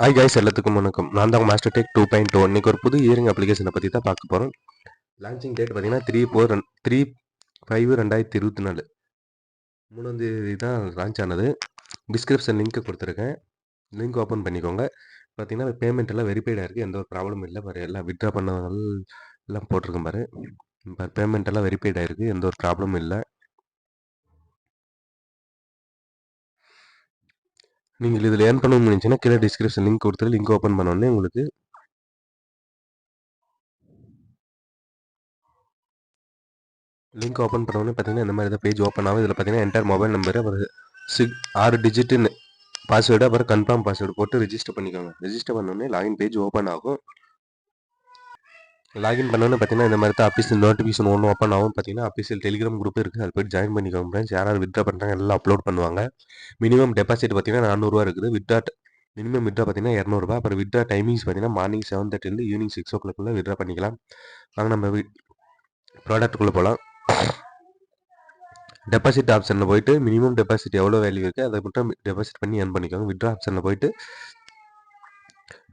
Hi guys, எல்லாத்துக்கும் வணக்கம். நான் தான் மாஸ்டர் டெக் 2.0. இன்னைக்கு ஒரு புது இயரிங் அப்ளிகேஷனை பற்றி தான் பார்க்க போகிறோம். லான்ச்சிங் டேட் பார்த்தீங்கன்னா 3/5/2024 3ஆம் தேதி தான் லான்ச் ஆனது. டிஸ்கிரிப்ஷன் லிங்க் கொடுத்துருக்கேன், லிங்க் ஓப்பன் பண்ணிக்கோங்க. பார்த்தீங்கன்னா பேமெண்ட் எல்லாம் வெரிஃபைடாக இருக்குது, எந்த ஒரு ப்ராப்ளமும் இல்லை. பாரு, எல்லாம் வித்ட்ரா பண்ணவங்க எல்லாம் போட்டிருக்கேன் பாரு. பேமெண்ட் எல்லாம் வெரிஃபைடாக இருக்குது, எந்த ஒரு ப்ராப்ளமும் இல்லை. நீங்கள் இதில் ஏர்ன் பண்ணணும்னு நினச்சிங்கன்னா கீழே டிஸ்கிரிப்ஷன் லிங்க் கொடுத்துட்டு லிங்க் ஓப்பன் பண்ணோடனே உங்களுக்கு லிங்க் ஓப்பன் பண்ணோடனே பார்த்தீங்கன்னா இந்த மாதிரி தான் பேஜ் ஓப்பன் ஆகும். இதில் பார்த்தீங்கன்னா என்டர் மொபைல் நம்பரு, அப்புறம் 6 டிஜிட்டு பாஸ்வேர்டு, அப்புறம் கன்ஃபார்ம் பாஸ்வேர்டு போட்டு ரெஜிஸ்டர் பண்ணிக்கோங்க. ரெஜிஸ்டர் பண்ணோடனே லாகின் பேஜ் ஓப்பன் ஆகும். லாகின் பண்ணோன்னே பார்த்தீங்கன்னா இந்த மாதிரி தான் அஃபீஷியல் நோட்டிஃபிகேஷன் ஒன்று ஓப்பன் ஆகும். பார்த்தீங்கன்னா அஃபீஷியல் டெலிகிராம் குரூப் இருக்குது, அது போய்ட்டு ஜாயின் பண்ணிக்கோங்க ஃப்ரெண்ட்ஸ். யாராவது வித்ட்ரா பண்ணுறாங்க எல்லாம் அப்லோட் பண்ணுவாங்க. மினிமம் டெபாசிட் பார்த்தீங்கன்னா 400 இருக்குது. மினிமம் வித்ட்ரா பார்த்தீங்கன்னா 200. அப்புறம் வித்ட்ரா டைமிங்ஸ் பார்த்தீங்கன்னா மார்னிங் 7:30 ஈவினிங் 6 o'clock வித்ட்ரா பண்ணிக்கலாம். வாங்க நம்ம ப்ராடக்ட்டுக்குள்ளே போகலாம். டெபாசிட் ஆப்ஷனில் போயிட்டு மினிமம் டெபாசிட் எவ்வளோ வேல்யூ இருக்குது அதை மட்டும் டெபாசிட் பண்ணி ஏர்ன் பண்ணிக்கோங்க. வித்ட்ரா ஆப்ஷனில் போயிட்டு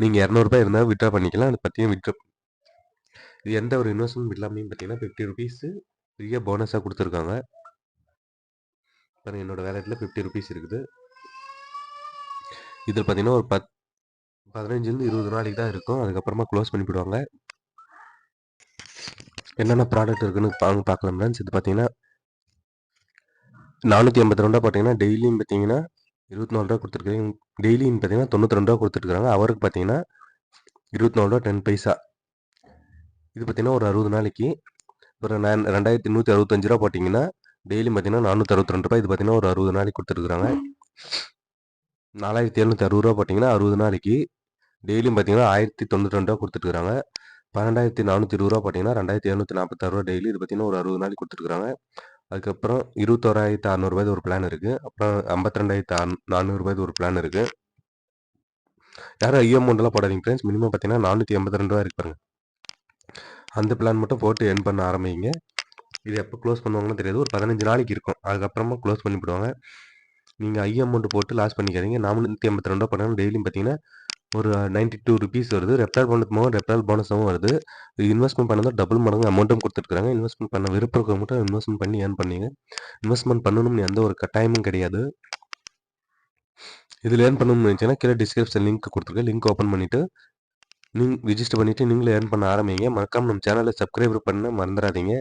நீங்கள் 200 இருந்தால் வித்ட்ரா பண்ணிக்கலாம். அது பார்த்தீங்கன்னா இது எந்த ஒரு இன்வெஸ்ட்மெண்ட் இல்லாமையும் பார்த்தீங்கன்னா 50 ருபீஸு ஃப்ரீயாக போனஸாக கொடுத்துருக்காங்க. பாருங்கள், என்னோடய வேலெட்டில் 50 ருபீஸ் இருக்குது. இதில் பார்த்தீங்கன்னா ஒரு 15 20 நாளைக்கு தான் இருக்கும், அதுக்கப்புறமா க்ளோஸ் பண்ணிவிடுவாங்க. என்னென்ன ப்ராடக்ட் இருக்குன்னு பார்க்கலாம் ஃப்ரெண்ட்ஸ். இது பார்த்தீங்கன்னா 482 பார்த்தீங்கன்னா டெய்லியும் பார்த்தீங்கன்னா 24 கொடுத்துருக்காங்க. டெய்லின்னு பார்த்தீங்கன்னா 92 கொடுத்துருக்காங்க. அவருக்கு பார்த்தீங்கன்னா 24 10 பைசா. இது பார்த்தீங்கன்னா ஒரு 60 நாளைக்கு ஒரு 2165 போட்டிங்கன்னா டெய்லியும் பார்த்தீங்கன்னா 462. இது பார்த்தீங்கன்னா ஒரு 60 நாளைக்கு கொடுத்துருக்குறாங்க. 4760 போட்டிங்கன்னா 60 நாளைக்கு டெய்லியும் பார்த்தீங்கன்னா 1092 கொடுத்துருக்குறாங்க. 12420 போட்டிங்கன்னா 2746 டெய்லி. இது பார்த்தீங்கன்னா ஒரு 60 நாளைக்கு கொடுத்துருக்குறாங்க. அதுக்கப்புறம் 21600 ஒரு பிளான் இருக்குது. அப்புறம் 52400 ஒரு பிளான் இருக்குது. யாரும் அமௌண்ட்லாம் போடாதீங்க ஃப்ரெண்ட்ஸ். மினிமம் பார்த்தீங்கன்னா 482 இருக்கு பாருங்க. அந்த பிளான் மட்டும் போட்டு எர்ன் பண்ண ஆரம்பிங்க. இது எப்போ க்ளோஸ் பண்ணுவாங்கன்னு தெரியாது, ஒரு 15 நாளைக்கு இருக்கும், அதுக்கப்புறமா க்ளோஸ் பண்ணிவிடுவாங்க. நீங்கள் அமௌண்ட் போட்டு லாஸ் பண்ணிக்காதீங்க. 482 பண்ணாலும் டெய்லியும் பார்த்தீங்கன்னா ஒரு 92 ருபீஸ் வருது. ரெஃபரல் போனஸும் வருது. இன்வெஸ்ட்மெண்ட் பண்ணதான் டபுள் மடங்கு அமௌண்ட்டும் கொடுத்துருக்காங்க. இன்வெஸ்ட்மெண்ட் பண்ண விருப்பம் மட்டும் இன்வெஸ்ட்மெண்ட் பண்ணி ஏர்ன் பண்ணீங்க. இன்வெஸ்ட்மெண்ட் பண்ணணும்னு எந்த ஒரு கட்டாயமும் கிடையாது. இதில் ஏர்ன் பண்ணணும்னு நினச்சிங்கன்னா கீழே டிஸ்கிரிப்ஷன் லிங்க் கொடுத்துருக்கேன், லிங்க் ஓப்பன் பண்ணிவிட்டு நீங்கள் ரிஜிஸ்டர் பண்ணிவிட்டு நீங்களே ஏர்ன் பண்ண ஆரம்பிங்க. மறக்காமல் நம்ம சேனலை சப்ஸ்கிரைப் பண்ண மறந்துடாதீங்க.